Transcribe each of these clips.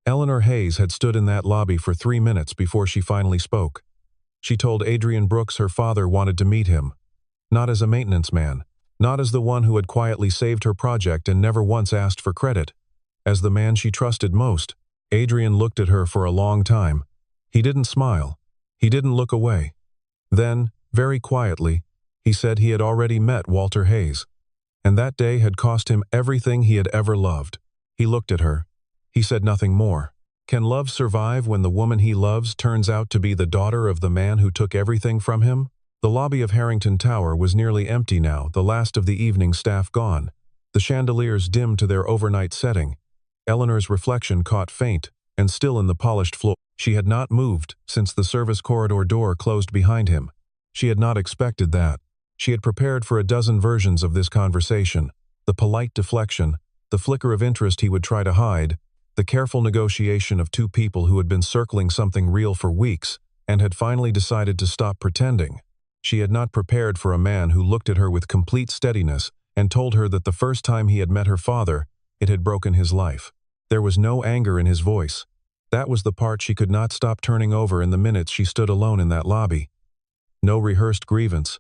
Eleanor Hayes had stood in that lobby for 3 minutes before she finally spoke. She told Adrian Brooks her father wanted to meet him. Not as a maintenance man. Not as the one who had quietly saved her project and never once asked for credit. As the man she trusted most. Adrian looked at her for a long time. He didn't smile. He didn't look away. Then, very quietly, he said he had already met Walter Hayes. And that day had cost him everything he had ever loved. He looked at her. He said nothing more. Can love survive when the woman he loves turns out to be the daughter of the man who took everything from him? The lobby of Harrington Tower was nearly empty now, the last of the evening staff gone. The chandeliers dimmed to their overnight setting. Eleanor's reflection caught faint, and still in the polished floor. She had not moved since the service corridor door closed behind him. She had not expected that. She had prepared for a dozen versions of this conversation. The polite deflection, the flicker of interest he would try to hide, the careful negotiation of two people who had been circling something real for weeks and had finally decided to stop pretending. She had not prepared for a man who looked at her with complete steadiness and told her that the first time he had met her father, it had broken his life. There was no anger in his voice. That was the part she could not stop turning over in the minutes she stood alone in that lobby. No rehearsed grievance.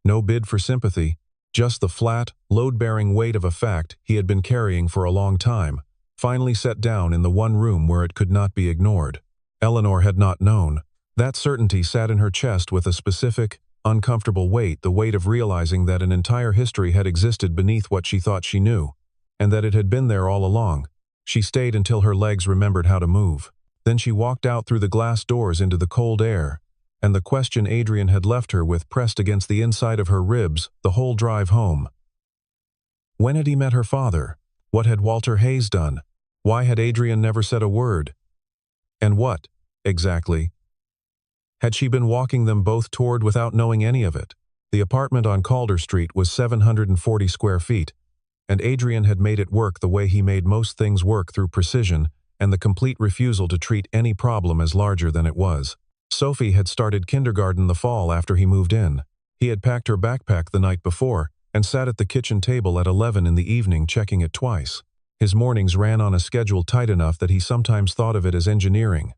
No bid for sympathy. Just the flat, load-bearing weight of a fact he had been carrying for a long time, finally set down in the one room where it could not be ignored. Eleanor had not known. That certainty sat in her chest with a specific, uncomfortable weight, the weight of realizing that an entire history had existed beneath what she thought she knew, and that it had been there all along. She stayed until her legs remembered how to move. Then she walked out through the glass doors into the cold air, and the question Adrian had left her with pressed against the inside of her ribs the whole drive home. When had he met her father? What had Walter Hayes done? Why had Adrian never said a word? And what, exactly, had she been walking them both toward without knowing any of it? The apartment on Calder Street was 740 square feet, and Adrian had made it work the way he made most things work, through precision and the complete refusal to treat any problem as larger than it was. Sophie had started kindergarten the fall after he moved in. He had packed her backpack the night before and sat at the kitchen table at 11 in the evening checking it twice. His mornings ran on a schedule tight enough that he sometimes thought of it as engineering.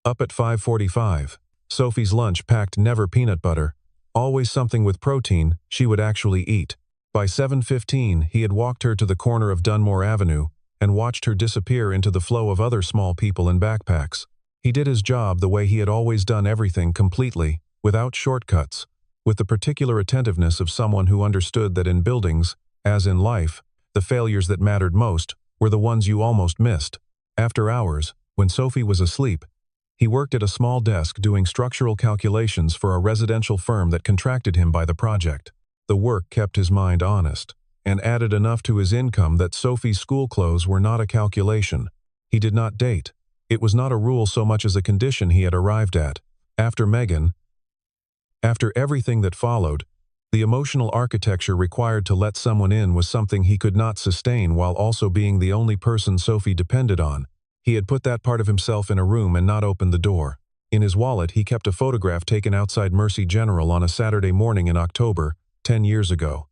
Up at 5:45, Sophie's lunch packed never peanut butter, always something with protein she would actually eat. By 7:15, he had walked her to the corner of Dunmore Avenue and watched her disappear into the flow of other small people in backpacks. He did his job the way he had always done everything, completely, without shortcuts, with the particular attentiveness of someone who understood that in buildings, as in life, the failures that mattered most were the ones you almost missed. After hours, when Sophie was asleep, he worked at a small desk doing structural calculations for a residential firm that contracted him by the project. The work kept his mind honest, and added enough to his income that Sophie's school clothes were not a calculation. He did not date. It was not a rule so much as a condition he had arrived at. After Megan, after everything that followed, the emotional architecture required to let someone in was something he could not sustain while also being the only person Sophie depended on. He had put that part of himself in a room and not opened the door. In his wallet, he kept a photograph taken outside Mercy General on a Saturday morning in October, 10 years ago.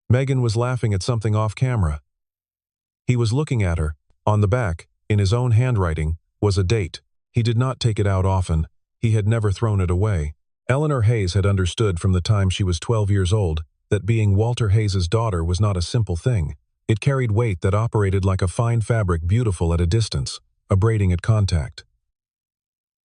Megan was laughing at something off camera. He was looking at her. On the back, in his own handwriting, was a date. He did not take it out often. He had never thrown it away. Eleanor Hayes had understood from the time she was 12 years old that being Walter Hayes's daughter was not a simple thing. It carried weight that operated like a fine fabric, beautiful at a distance, abrading at contact.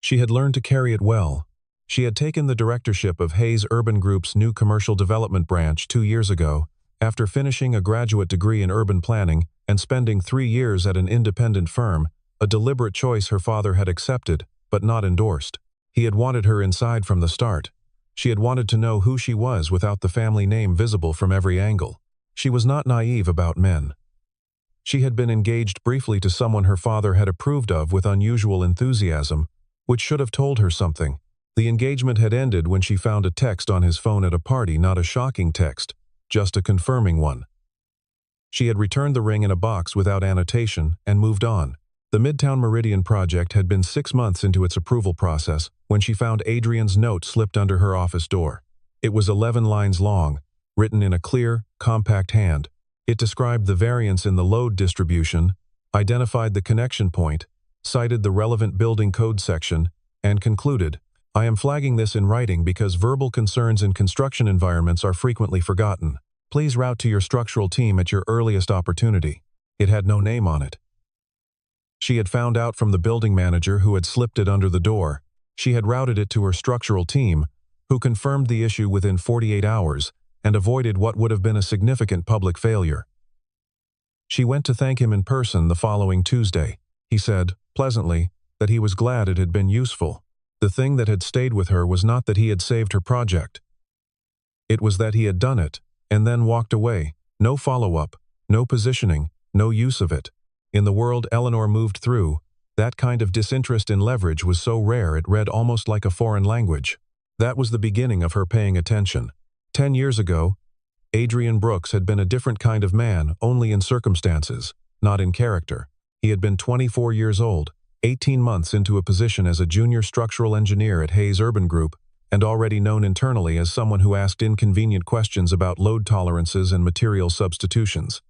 She had learned to carry it well. She had taken the directorship of Hayes Urban Group's new commercial development branch 2 years ago, after finishing a graduate degree in urban planning and spending 3 years at an independent firm, a deliberate choice her father had accepted, but not endorsed. He had wanted her inside from the start. She had wanted to know who she was without the family name visible from every angle. She was not naive about men. She had been engaged briefly to someone her father had approved of with unusual enthusiasm, which should have told her something. The engagement had ended when she found a text on his phone at a party, not a shocking text, just a confirming one. She had returned the ring in a box without annotation and moved on. The Midtown Meridian project had been 6 months into its approval process when she found Adrian's note slipped under her office door. It was 11 lines long, written in a clear, compact hand. It described the variance in the load distribution, identified the connection point, cited the relevant building code section, and concluded, "I am flagging this in writing because verbal concerns in construction environments are frequently forgotten. Please route to your structural team at your earliest opportunity." It had no name on it. She had found out from the building manager who had slipped it under the door. She had routed it to her structural team, who confirmed the issue within 48 hours and avoided what would have been a significant public failure. She went to thank him in person the following Tuesday. He said, pleasantly, that he was glad it had been useful. The thing that had stayed with her was not that he had saved her project. It was that he had done it, and then walked away. No follow-up, no positioning, no use of it. In the world Eleanor moved through, that kind of disinterest in leverage was so rare it read almost like a foreign language. That was the beginning of her paying attention. 10 years ago, Adrian Brooks had been a different kind of man, only in circumstances, not in character. He had been 24 years old, 18 months into a position as a junior structural engineer at Hayes Urban Group, and already known internally as someone who asked inconvenient questions about load tolerances and material substitutions.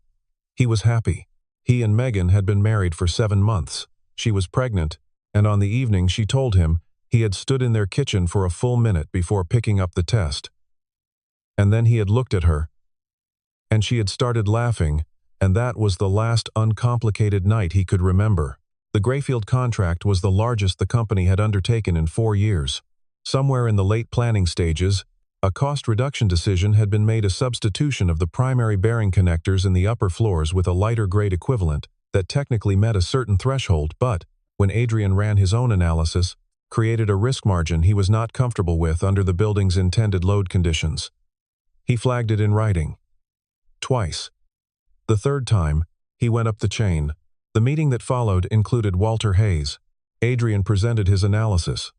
He was happy. He and Megan had been married for 7 months. She was pregnant, and on the evening she told him he had stood in their kitchen for a full minute before picking up the test. And then he had looked at her, and she had started laughing, and that was the last uncomplicated night he could remember. The Grayfield contract was the largest the company had undertaken in 4 years. Somewhere in the late planning stages, a cost reduction decision had been made, a substitution of the primary bearing connectors in the upper floors with a lighter grade equivalent that technically met a certain threshold but, when Adrian ran his own analysis, created a risk margin he was not comfortable with under the building's intended load conditions. He flagged it in writing. Twice. The third time, he went up the chain. The meeting that followed included Walter Hayes. Adrian presented his analysis.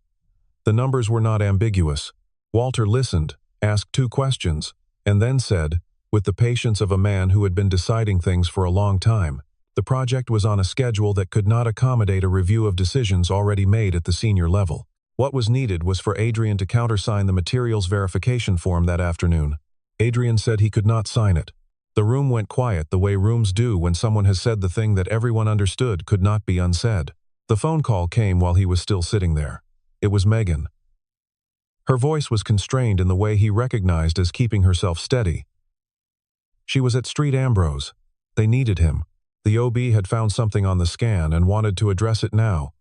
The numbers were not ambiguous. Walter listened, asked 2 questions, and then said, with the patience of a man who had been deciding things for a long time, the project was on a schedule that could not accommodate a review of decisions already made at the senior level. What was needed was for Adrian to countersign the materials verification form that afternoon. Adrian said he could not sign it. The room went quiet the way rooms do when someone has said the thing that everyone understood could not be unsaid. The phone call came while he was still sitting there. It was Megan. Her voice was constrained in the way he recognized as keeping herself steady. She was at Street Ambrose. They needed him. The OB had found something on the scan and wanted to address it now.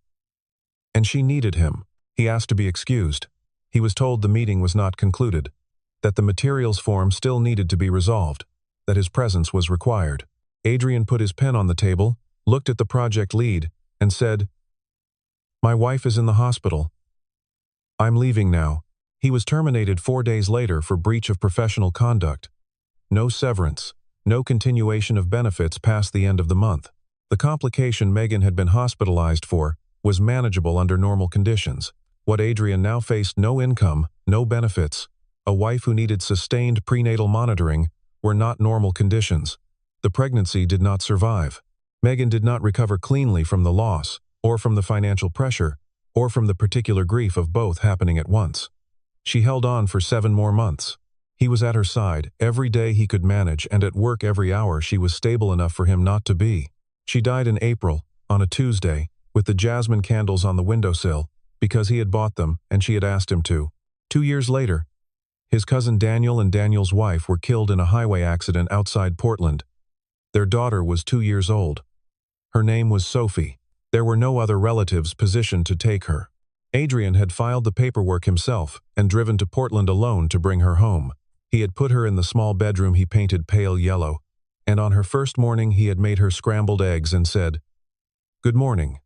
And she needed him. He asked to be excused. He was told the meeting was not concluded, that the materials form still needed to be resolved, that his presence was required. Adrian put his pen on the table, looked at the project lead, and said, "My wife is in the hospital. I'm leaving now." He was terminated 4 days later for breach of professional conduct. No severance, no continuation of benefits past the end of the month. The complication Megan had been hospitalized for was manageable under normal conditions. What Adrian now faced, no income, no benefits, a wife who needed sustained prenatal monitoring, were not normal conditions. The pregnancy did not survive. Megan did not recover cleanly from the loss, or from the financial pressure, or from the particular grief of both happening at once. She held on for 7 more months. He was at her side every day he could manage, and at work every hour she was stable enough for him not to be. She died in April, on a Tuesday, with the jasmine candles on the windowsill, because he had bought them and she had asked him to. 2 years later, his cousin Daniel and Daniel's wife were killed in a highway accident outside Portland. Their daughter was 2 years old. Her name was Sophie. There were no other relatives positioned to take her. Adrian had filed the paperwork himself and driven to Portland alone to bring her home. He had put her in the small bedroom he painted pale yellow, and on her first morning he had made her scrambled eggs and said, "Good morning.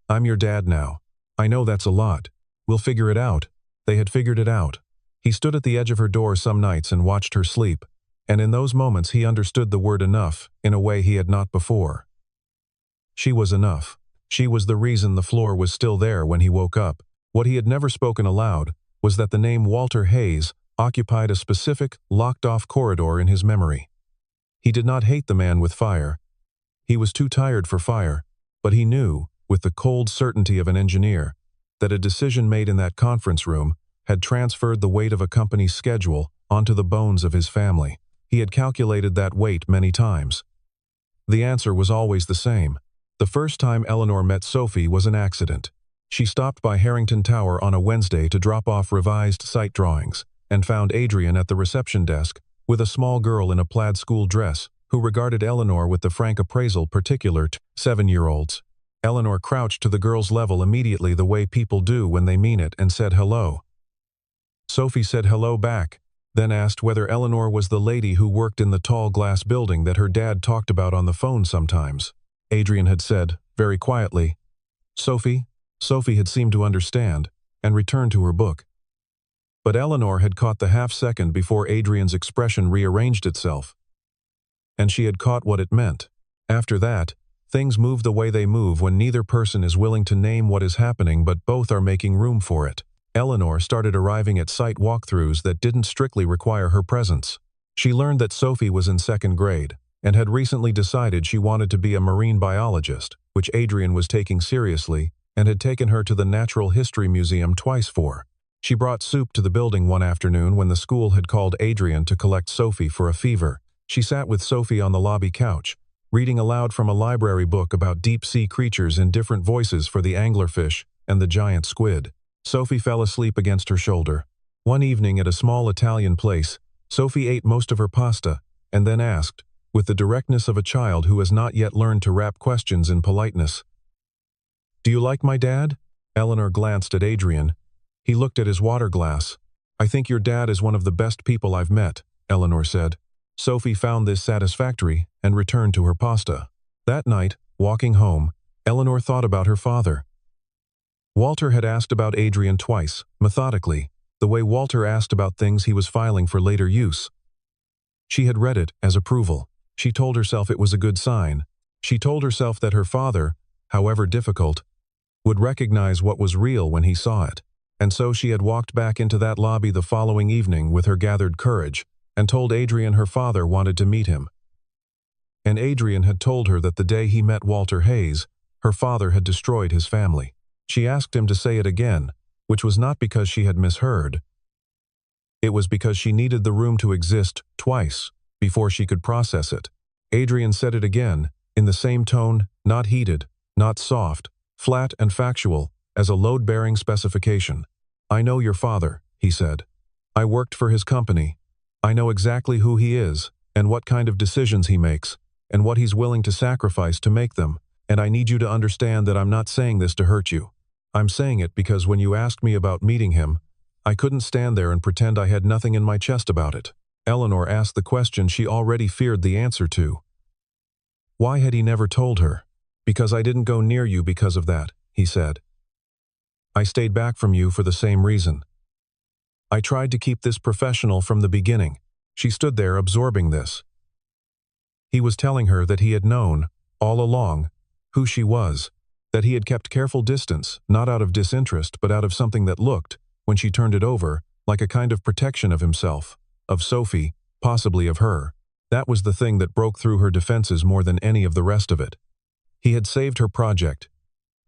I'm your dad now. I know that's a lot. We'll figure it out." They had figured it out. He stood at the edge of her door some nights and watched her sleep, and in those moments he understood the word enough in a way he had not before. She was enough. She was the reason the floor was still there when he woke up. What he had never spoken aloud was that the name Walter Hayes occupied a specific, locked-off corridor in his memory. He did not hate the man with fire. He was too tired for fire, but he knew, with the cold certainty of an engineer, that a decision made in that conference room had transferred the weight of a company's schedule onto the bones of his family. He had calculated that weight many times. The answer was always the same. The first time Eleanor met Sophie was an accident. She stopped by Harrington Tower on a Wednesday to drop off revised site drawings, and found Adrian at the reception desk with a small girl in a plaid school dress who regarded Eleanor with the frank appraisal particular to 7-year-olds. Eleanor crouched to the girl's level immediately the way people do when they mean it and said hello. Sophie said hello back, then asked whether Eleanor was the lady who worked in the tall glass building that her dad talked about on the phone sometimes. Adrian had said, very quietly, "Sophie?" Sophie had seemed to understand, and returned to her book. But Eleanor had caught the half-second before Adrian's expression rearranged itself. And she had caught what it meant. After that, things move the way they move when neither person is willing to name what is happening but both are making room for it. Eleanor started arriving at site walkthroughs that didn't strictly require her presence. She learned that Sophie was in 2nd grade, and had recently decided she wanted to be a marine biologist, which Adrian was taking seriously, and had taken her to the Natural History Museum twice for. She brought soup to the building one afternoon when the school had called Adrian to collect Sophie for a fever. She sat with Sophie on the lobby couch, reading aloud from a library book about deep-sea creatures in different voices for the anglerfish and the giant squid. Sophie fell asleep against her shoulder. One evening at a small Italian place, Sophie ate most of her pasta, and then asked, with the directness of a child who has not yet learned to wrap questions in politeness, "Do you like my dad?" Eleanor glanced at Adrian. He looked at his water glass. "I think your dad is one of the best people I've met," Eleanor said. Sophie found this satisfactory and returned to her pasta. That night, walking home, Eleanor thought about her father. Walter had asked about Adrian twice, methodically, the way Walter asked about things he was filing for later use. She had read it as approval. She told herself it was a good sign. She told herself that her father, however difficult, would recognize what was real when he saw it. And so she had walked back into that lobby the following evening with her gathered courage, and told Adrian her father wanted to meet him. And Adrian had told her that the day he met Walter Hayes, her father had destroyed his family. She asked him to say it again, which was not because she had misheard. It was because she needed the room to exist twice before she could process it. Adrian said it again, in the same tone, not heated, not soft, flat and factual, as a load-bearing specification. "I know your father," he said. "I worked for his company. I know exactly who he is, and what kind of decisions he makes, and what he's willing to sacrifice to make them, and I need you to understand that I'm not saying this to hurt you. I'm saying it because when you asked me about meeting him, I couldn't stand there and pretend I had nothing in my chest about it." Eleanor asked the question she already feared the answer to. Why had he never told her? "Because I didn't go near you because of that," he said. "I stayed back from you for the same reason. I tried to keep this professional from the beginning." She stood there absorbing this. He was telling her that he had known, all along, who she was, that he had kept careful distance, not out of disinterest but out of something that looked, when she turned it over, like a kind of protection of himself, of Sophie, possibly of her. That was the thing that broke through her defenses more than any of the rest of it. He had saved her project.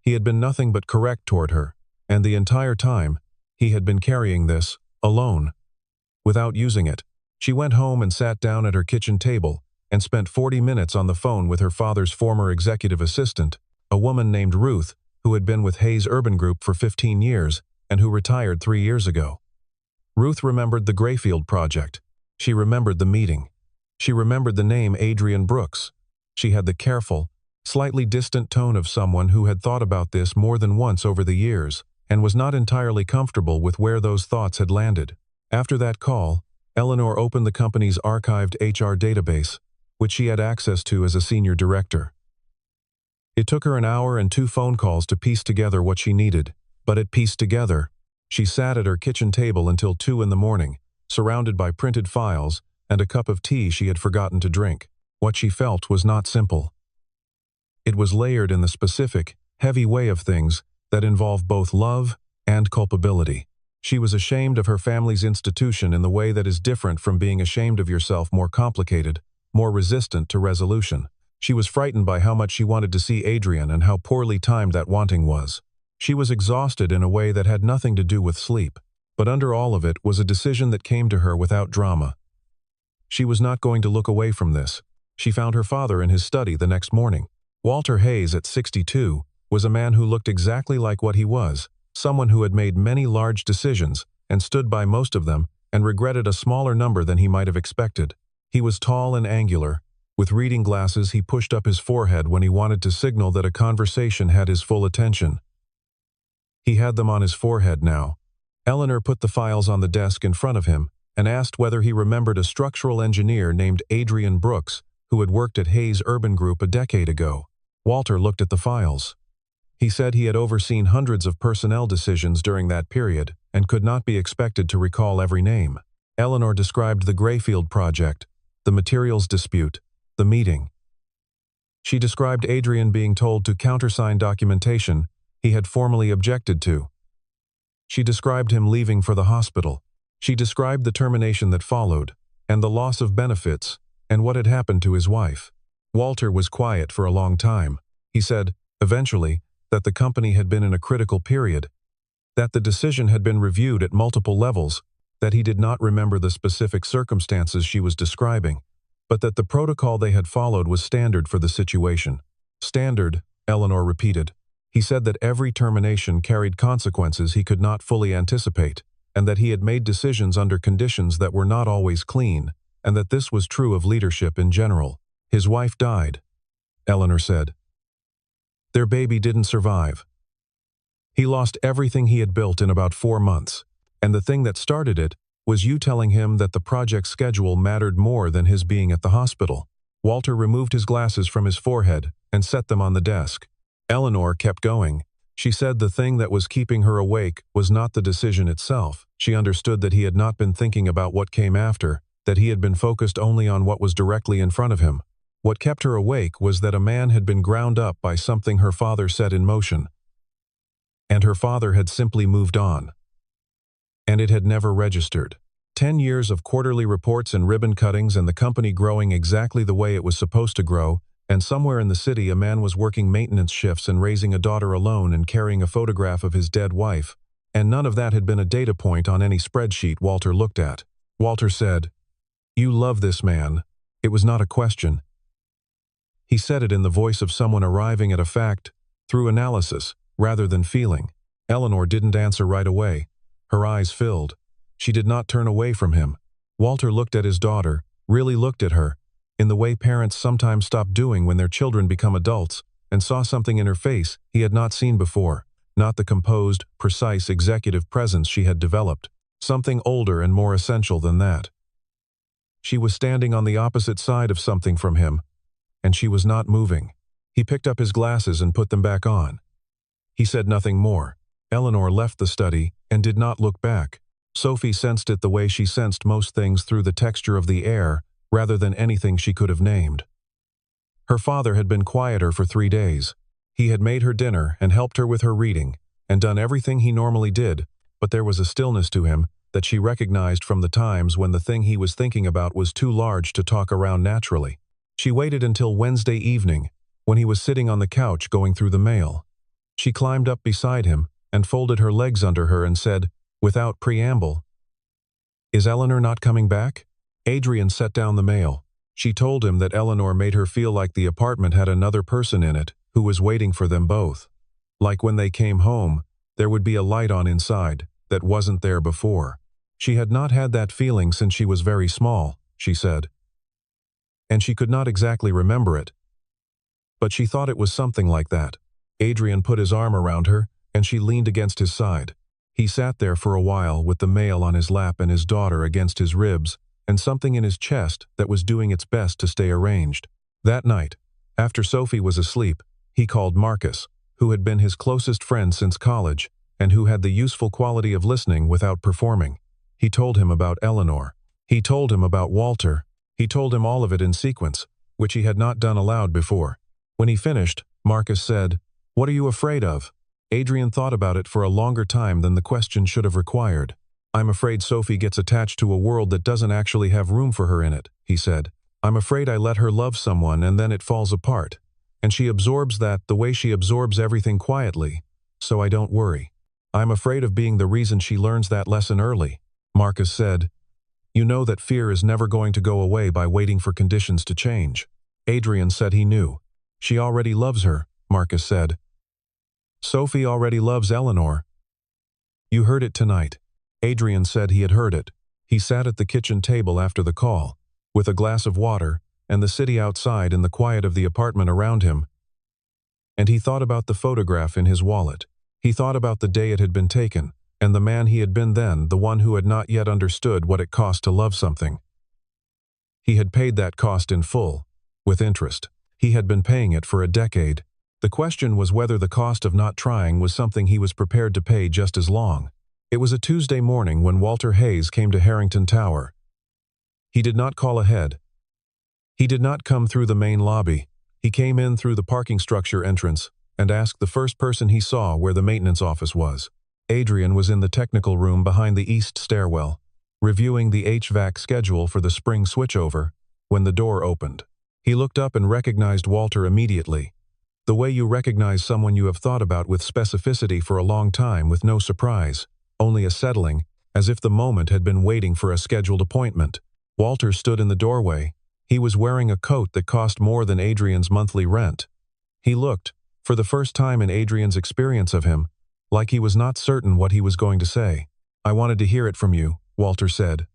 He had been nothing but correct toward her, and the entire time, he had been carrying this, alone, without using it. She went home and sat down at her kitchen table, and spent 40 minutes on the phone with her father's former executive assistant, a woman named Ruth, who had been with Hayes Urban Group for 15 years, and who retired 3 years ago. Ruth remembered the Grayfield project. She remembered the meeting. She remembered the name Adrian Brooks. She had the careful, slightly distant tone of someone who had thought about this more than once over the years, and was not entirely comfortable with where those thoughts had landed. After that call, Eleanor opened the company's archived HR database, which she had access to as a senior director. It took her an hour and 2 phone calls to piece together what she needed, but it pieced together. She sat at her kitchen table until 2 in the morning, surrounded by printed files and a cup of tea she had forgotten to drink. What she felt was not simple. It was layered in the specific, heavy way of things that involve both love and culpability. She was ashamed of her family's institution in the way that is different from being ashamed of yourself, more complicated, more resistant to resolution. She was frightened by how much she wanted to see Adrian and how poorly timed that wanting was. She was exhausted in a way that had nothing to do with sleep. But under all of it was a decision that came to her without drama. She was not going to look away from this. She found her father in his study the next morning. Walter Hayes, at 62, was a man who looked exactly like what he was, someone who had made many large decisions and stood by most of them and regretted a smaller number than he might have expected. He was tall and angular. With reading glasses, he pushed up his forehead when he wanted to signal that a conversation had his full attention. He had them on his forehead now. Eleanor put the files on the desk in front of him and asked whether he remembered a structural engineer named Adrian Brooks who had worked at Hayes Urban Group a decade ago. Walter looked at the files. He said he had overseen hundreds of personnel decisions during that period and could not be expected to recall every name. Eleanor described the Grayfield project, the materials dispute, the meeting. She described Adrian being told to countersign documentation he had formally objected to. She described him leaving for the hospital. She described the termination that followed, and the loss of benefits, and what had happened to his wife. Walter was quiet for a long time. He said, eventually, that the company had been in a critical period, that the decision had been reviewed at multiple levels, that he did not remember the specific circumstances she was describing, but that the protocol they had followed was standard for the situation. Standard, Eleanor repeated. He said that every termination carried consequences he could not fully anticipate, and that he had made decisions under conditions that were not always clean, and that this was true of leadership in general. His wife died, Eleanor said. Their baby didn't survive. He lost everything he had built in about 4 months, and the thing that started it was you telling him that the project schedule mattered more than his being at the hospital. Walter removed his glasses from his forehead and set them on the desk. Eleanor kept going. She said the thing that was keeping her awake was not the decision itself. She understood that he had not been thinking about what came after, that he had been focused only on what was directly in front of him. What kept her awake was that a man had been ground up by something her father set in motion. And her father had simply moved on. And it had never registered. 10 years of quarterly reports and ribbon cuttings and the company growing exactly the way it was supposed to grow, and somewhere in the city a man was working maintenance shifts and raising a daughter alone and carrying a photograph of his dead wife, and none of that had been a data point on any spreadsheet Walter looked at. Walter said, "You love this man." It was not a question. He said it in the voice of someone arriving at a fact through analysis rather than feeling. Eleanor didn't answer right away. Her eyes filled. She did not turn away from him. Walter looked at his daughter, really looked at her, in the way parents sometimes stop doing when their children become adults, and saw something in her face he had not seen before, not the composed, precise executive presence she had developed, something older and more essential than that. She was standing on the opposite side of something from him, and she was not moving. He picked up his glasses and put them back on. He said nothing more. Eleanor left the study and did not look back. Sophie sensed it the way she sensed most things, through the texture of the air, rather than anything she could have named. Her father had been quieter for 3 days. He had made her dinner and helped her with her reading, and done everything he normally did, but there was a stillness to him that she recognized from the times when the thing he was thinking about was too large to talk around naturally. She waited until Wednesday evening, when he was sitting on the couch going through the mail. She climbed up beside him and folded her legs under her and said, without preamble, "Is Eleanor not coming back?" Adrian set down the mail. She told him that Eleanor made her feel like the apartment had another person in it who was waiting for them both. Like when they came home, there would be a light on inside that wasn't there before. She had not had that feeling since she was very small, she said. And she could not exactly remember it. But she thought it was something like that. Adrian put his arm around her, and she leaned against his side. He sat there for a while with the mail on his lap and his daughter against his ribs, and something in his chest that was doing its best to stay arranged. That night, after Sophie was asleep, he called Marcus, who had been his closest friend since college, and who had the useful quality of listening without performing. He told him about Eleanor. He told him about Walter. He told him all of it in sequence, which he had not done aloud before. When he finished, Marcus said, "What are you afraid of?" Adrian thought about it for a longer time than the question should have required. "I'm afraid Sophie gets attached to a world that doesn't actually have room for her in it," he said. "I'm afraid I let her love someone and then it falls apart. And she absorbs that the way she absorbs everything quietly, so I don't worry. I'm afraid of being the reason she learns that lesson early." Marcus said, "You know that fear is never going to go away by waiting for conditions to change." Adrian said he knew. She already loves her, Marcus said. Sophie already loves Eleanor. You heard it tonight. Adrian said he had heard it. He sat at the kitchen table after the call, with a glass of water, and the city outside and the quiet of the apartment around him. And he thought about the photograph in his wallet. He thought about the day it had been taken, and the man he had been then, the one who had not yet understood what it cost to love something. He had paid that cost in full, with interest. He had been paying it for a decade. The question was whether the cost of not trying was something he was prepared to pay just as long. It was a Tuesday morning when Walter Hayes came to Harrington Tower. He did not call ahead. He did not come through the main lobby. He came in through the parking structure entrance and asked the first person he saw where the maintenance office was. Adrian was in the technical room behind the east stairwell, reviewing the HVAC schedule for the spring switchover, when the door opened. He looked up and recognized Walter immediately. The way you recognize someone you have thought about with specificity for a long time with no surprise, only a settling, as if the moment had been waiting for a scheduled appointment. Walter stood in the doorway. He was wearing a coat that cost more than Adrian's monthly rent. He looked, for the first time in Adrian's experience of him, like he was not certain what he was going to say. I wanted to hear it from you, Walter said.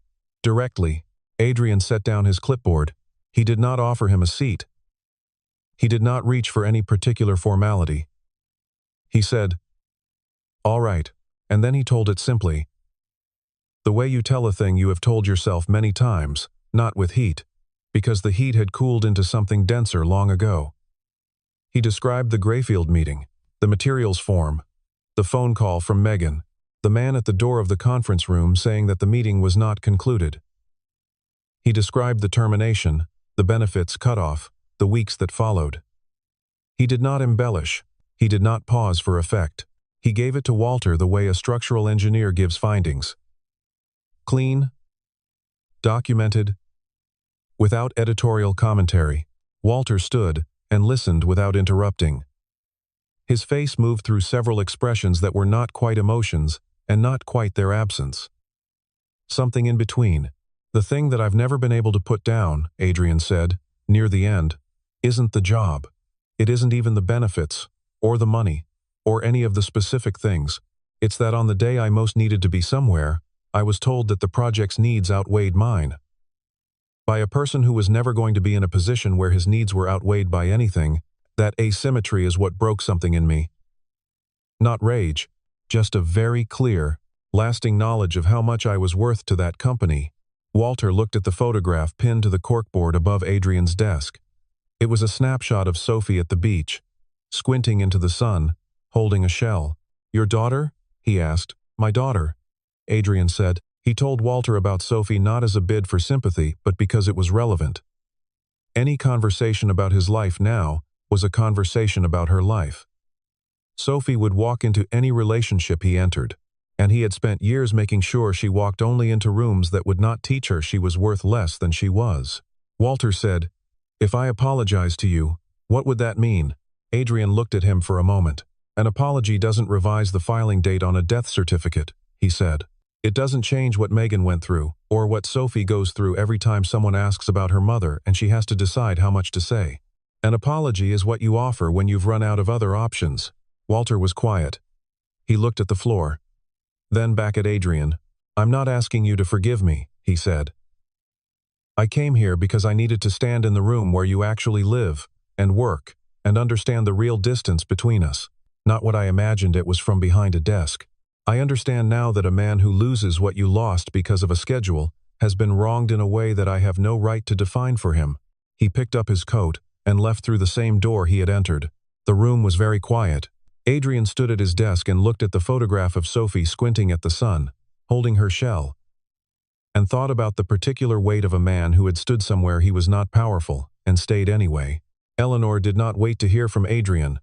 Directly. Adrian set down his clipboard. He did not offer him a seat. He did not reach for any particular formality. He said, "All right," and then he told it simply. The way you tell a thing you have told yourself many times, not with heat, because the heat had cooled into something denser long ago. He described the Grayfield meeting, the materials form, the phone call from Megan, the man at the door of the conference room saying that the meeting was not concluded. He described the termination, the benefits cut off, the weeks that followed. He did not embellish. He did not pause for effect. He gave it to Walter the way a structural engineer gives findings. Clean, documented, without editorial commentary. Walter stood and listened without interrupting. His face moved through several expressions that were not quite emotions and not quite their absence. Something in between. The thing that I've never been able to put down, Adrian said, near the end, isn't the job. It isn't even the benefits, or the money, or any of the specific things. It's that on the day I most needed to be somewhere, I was told that the project's needs outweighed mine. By a person who was never going to be in a position where his needs were outweighed by anything, that asymmetry is what broke something in me. Not rage, just a very clear, lasting knowledge of how much I was worth to that company. Walter looked at the photograph pinned to the corkboard above Adrian's desk. It was a snapshot of Sophie at the beach, squinting into the sun, holding a shell. Your daughter? He asked. My daughter, Adrian said. He told Walter about Sophie not as a bid for sympathy, but because it was relevant. Any conversation about his life now was a conversation about her life. Sophie would walk into any relationship he entered, and he had spent years making sure she walked only into rooms that would not teach her she was worth less than she was. Walter said, If I apologize to you, what would that mean? Adrian looked at him for a moment. An apology doesn't revise the filing date on a death certificate, he said. It doesn't change what Megan went through, or what Sophie goes through every time someone asks about her mother and she has to decide how much to say. An apology is what you offer when you've run out of other options. Walter was quiet. He looked at the floor. Then back at Adrian. I'm not asking you to forgive me, he said. I came here because I needed to stand in the room where you actually live and work and understand the real distance between us, not what I imagined it was from behind a desk. I understand now that a man who loses what you lost because of a schedule has been wronged in a way that I have no right to define for him. He picked up his coat and left through the same door he had entered. The room was very quiet. Adrian stood at his desk and looked at the photograph of Sophie squinting at the sun, holding her shell, and thought about the particular weight of a man who had stood somewhere he was not powerful and stayed anyway. Eleanor did not wait to hear from Adrian.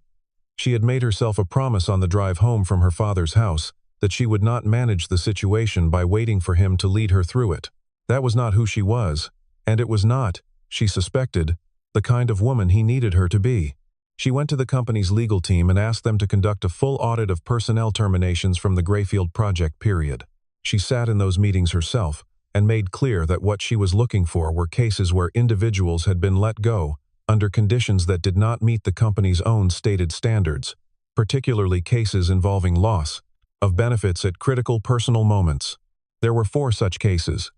She had made herself a promise on the drive home from her father's house that she would not manage the situation by waiting for him to lead her through it. That was not who she was, and it was not, she suspected, the kind of woman he needed her to be. She went to the company's legal team and asked them to conduct a full audit of personnel terminations from the Grayfield project period. She sat in those meetings herself and made clear that what she was looking for were cases where individuals had been let go under conditions that did not meet the company's own stated standards, particularly cases involving loss of benefits at critical personal moments. There were 4 such cases.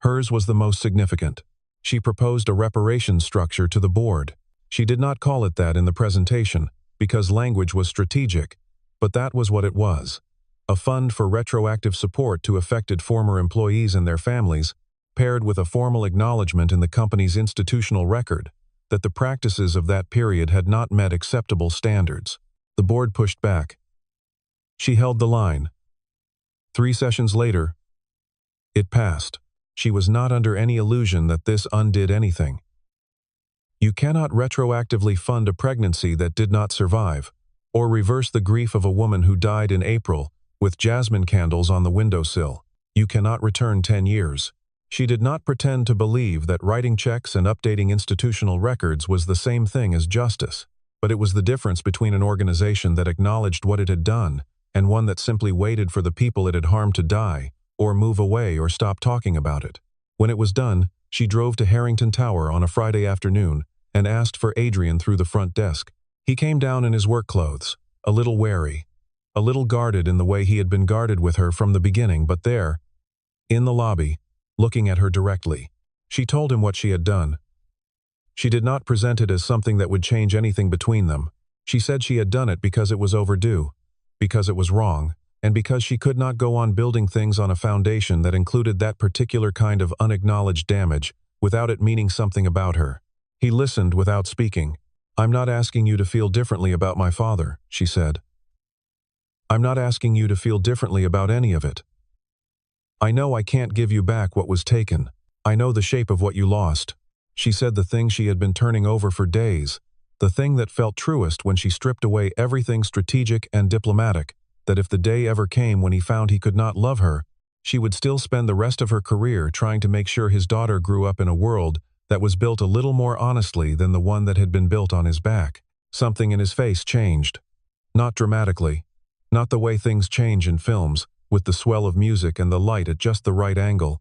Hers was the most significant. She proposed a reparations structure to the board. She did not call it that in the presentation, because language was strategic, but that was what it was. A fund for retroactive support to affected former employees and their families, paired with a formal acknowledgement in the company's institutional record that the practices of that period had not met acceptable standards. The board pushed back. She held the line. 3 sessions later, it passed. She was not under any illusion that this undid anything. You cannot retroactively fund a pregnancy that did not survive, or reverse the grief of a woman who died in April with jasmine candles on the windowsill. You cannot return 10 years. She did not pretend to believe that writing checks and updating institutional records was the same thing as justice, but it was the difference between an organization that acknowledged what it had done and one that simply waited for the people it had harmed to die, or move away or stop talking about it. When it was done, she drove to Harrington Tower on a Friday afternoon and asked for Adrian through the front desk. He came down in his work clothes, a little wary, a little guarded in the way he had been guarded with her from the beginning, but there, in the lobby, looking at her directly, she told him what she had done. She did not present it as something that would change anything between them. She said she had done it because it was overdue, because it was wrong, and because she could not go on building things on a foundation that included that particular kind of unacknowledged damage without it meaning something about her. He listened without speaking. "I'm not asking you to feel differently about my father," she said. "I'm not asking you to feel differently about any of it. I know I can't give you back what was taken. I know the shape of what you lost." She said the thing she had been turning over for days, the thing that felt truest when she stripped away everything strategic and diplomatic, that if the day ever came when he found he could not love her, she would still spend the rest of her career trying to make sure his daughter grew up in a world that was built a little more honestly than the one that had been built on his back. Something in his face changed. Not dramatically. Not the way things change in films, with the swell of music and the light at just the right angle.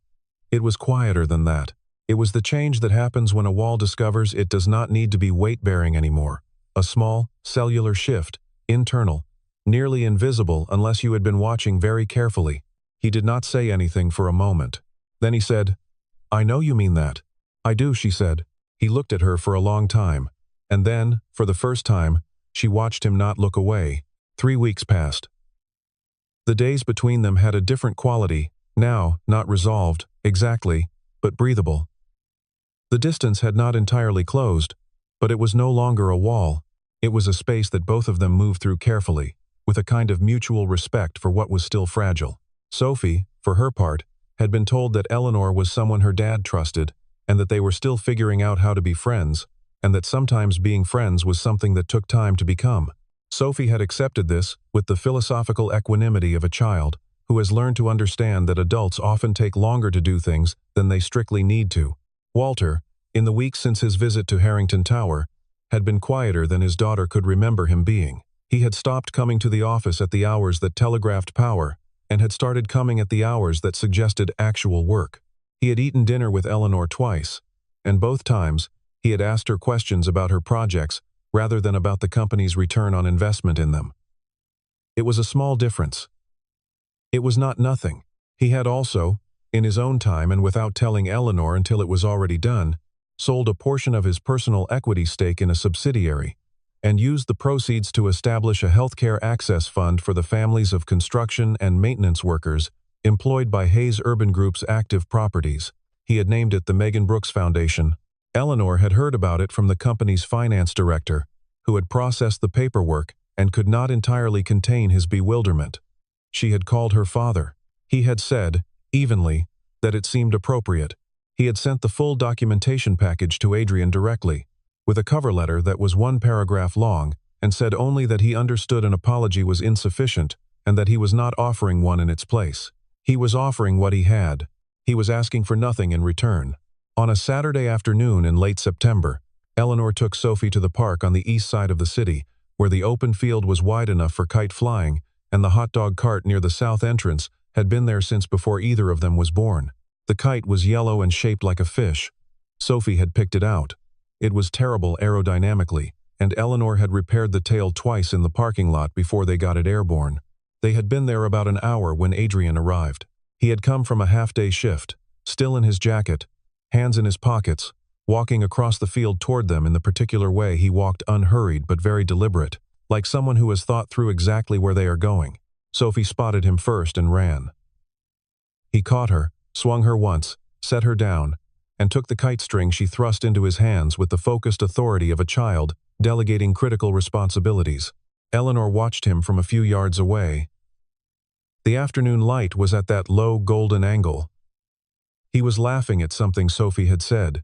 It was quieter than that. It was the change that happens when a wall discovers it does not need to be weight-bearing anymore. A small, cellular shift, internal, nearly invisible unless you had been watching very carefully. He did not say anything for a moment. Then he said, "I know you mean that." "I do," she said. He looked at her for a long time, and then, for the first time, she watched him not look away. 3 weeks passed. The days between them had a different quality, now not resolved, exactly, but breathable. The distance had not entirely closed, but it was no longer a wall. It was a space that both of them moved through carefully, with a kind of mutual respect for what was still fragile. Sophie, for her part, had been told that Eleanor was someone her dad trusted, and that they were still figuring out how to be friends, and that sometimes being friends was something that took time to become. Sophie had accepted this with the philosophical equanimity of a child who has learned to understand that adults often take longer to do things than they strictly need to. Walter, in the weeks since his visit to Harrington Tower, had been quieter than his daughter could remember him being. He had stopped coming to the office at the hours that telegraphed power, and had started coming at the hours that suggested actual work. He had eaten dinner with Eleanor twice, and both times he had asked her questions about her projects rather than about the company's return on investment in them. It was a small difference. It was not nothing. He had also, in his own time and without telling Eleanor until it was already done, sold a portion of his personal equity stake in a subsidiary, and used the proceeds to establish a healthcare access fund for the families of construction and maintenance workers employed by Hayes Urban Group's active properties. He had named it the Megan Brooks Foundation. Eleanor had heard about it from the company's finance director, who had processed the paperwork and could not entirely contain his bewilderment. She had called her father. He had said, evenly, that it seemed appropriate. He had sent the full documentation package to Adrian directly, with a cover letter that was 1 paragraph long, and said only that he understood an apology was insufficient and that he was not offering one in its place. He was offering what he had. He was asking for nothing in return. On a Saturday afternoon in late September, Eleanor took Sophie to the park on the east side of the city, where the open field was wide enough for kite flying, and the hot dog cart near the south entrance had been there since before either of them was born. The kite was yellow and shaped like a fish. Sophie had picked it out. It was terrible aerodynamically, and Eleanor had repaired the tail twice in the parking lot before they got it airborne. They had been there about an hour when Adrian arrived. He had come from a half-day shift, still in his jacket, hands in his pockets, walking across the field toward them in the particular way he walked, unhurried but very deliberate, like someone who has thought through exactly where they are going. Sophie spotted him first and ran. He caught her, swung her once, set her down, and took the kite string she thrust into his hands with the focused authority of a child, delegating critical responsibilities. Eleanor watched him from a few yards away. The afternoon light was at that low golden angle. He was laughing at something Sophie had said.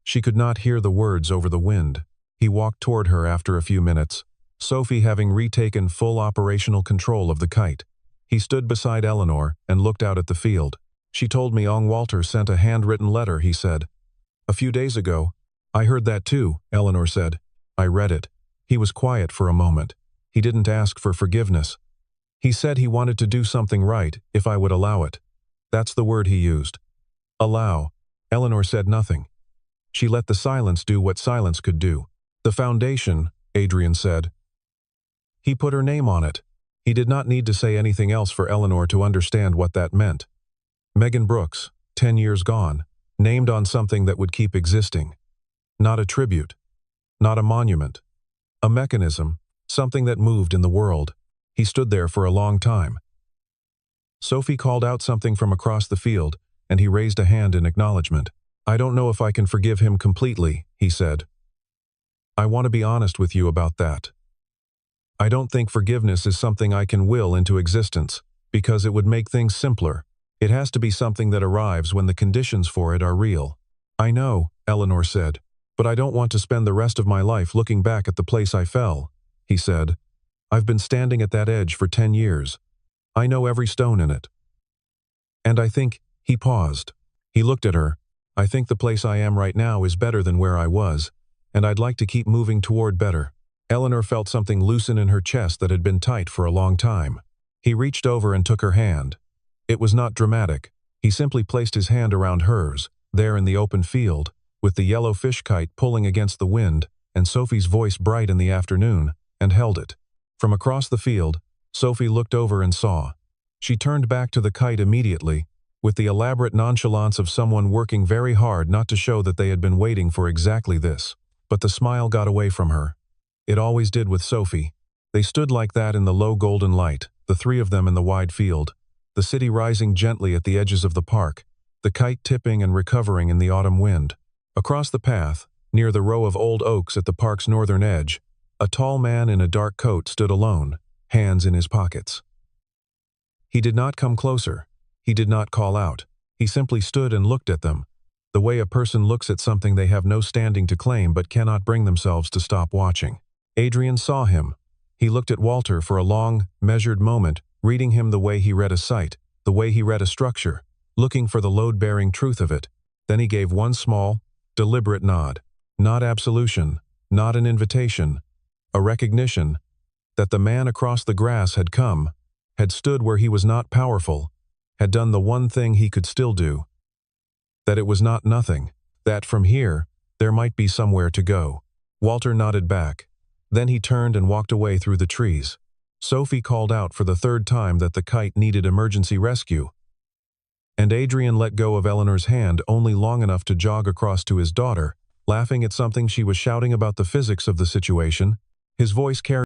She could not hear the words over the wind. He walked toward her after a few minutes, Sophie having retaken full operational control of the kite. He stood beside Eleanor and looked out at the field. "She told me Walter sent a handwritten letter," he said. "A few days ago." "I heard that too," Eleanor said. "I read it." He was quiet for a moment. He didn't ask for forgiveness. He said he wanted to do something right, if I would allow it. That's the word he used. Allow. Eleanor said nothing. She let the silence do what silence could do. "The foundation," Adrian said. He put her name on it. He did not need to say anything else for Eleanor to understand what that meant. Megan Brooks, 10 years gone, named on something that would keep existing. Not a tribute. Not a monument. A mechanism, something that moved in the world. He stood there for a long time. Sophie called out something from across the field, and he raised a hand in acknowledgement. "I don't know if I can forgive him completely," he said. "I want to be honest with you about that. I don't think forgiveness is something I can will into existence, because it would make things simpler. It has to be something that arrives when the conditions for it are real." "I know," Eleanor said, "but I don't want to spend the rest of my life looking back at the place I fell," he said. "I've been standing at that edge for 10 years. I know every stone in it. And I think," he paused. He looked at her. "I think the place I am right now is better than where I was, and I'd like to keep moving toward better." Eleanor felt something loosen in her chest that had been tight for a long time. He reached over and took her hand. It was not dramatic. He simply placed his hand around hers, there in the open field, with the yellow fish kite pulling against the wind, and Sophie's voice bright in the afternoon, and held it. From across the field, Sophie looked over and saw. She turned back to the kite immediately, with the elaborate nonchalance of someone working very hard not to show that they had been waiting for exactly this. But the smile got away from her. It always did with Sophie. They stood like that in the low golden light, the three of them in the wide field, the city rising gently at the edges of the park, the kite tipping and recovering in the autumn wind. Across the path, near the row of old oaks at the park's northern edge, a tall man in a dark coat stood alone, hands in his pockets. He did not come closer. He did not call out. He simply stood and looked at them, the way a person looks at something they have no standing to claim but cannot bring themselves to stop watching. Adrian saw him. He looked at Walter for a long, measured moment, reading him the way he read a site, the way he read a structure, looking for the load-bearing truth of it. Then he gave one small, deliberate nod. Not absolution, not an invitation, a recognition that the man across the grass had come, had stood where he was not powerful, had done the one thing he could still do. That it was not nothing, that from here, there might be somewhere to go. Walter nodded back. Then he turned and walked away through the trees. Sophie called out for the third time that the kite needed emergency rescue. And Adrian let go of Eleanor's hand only long enough to jog across to his daughter, laughing at something she was shouting about the physics of the situation. His voice carried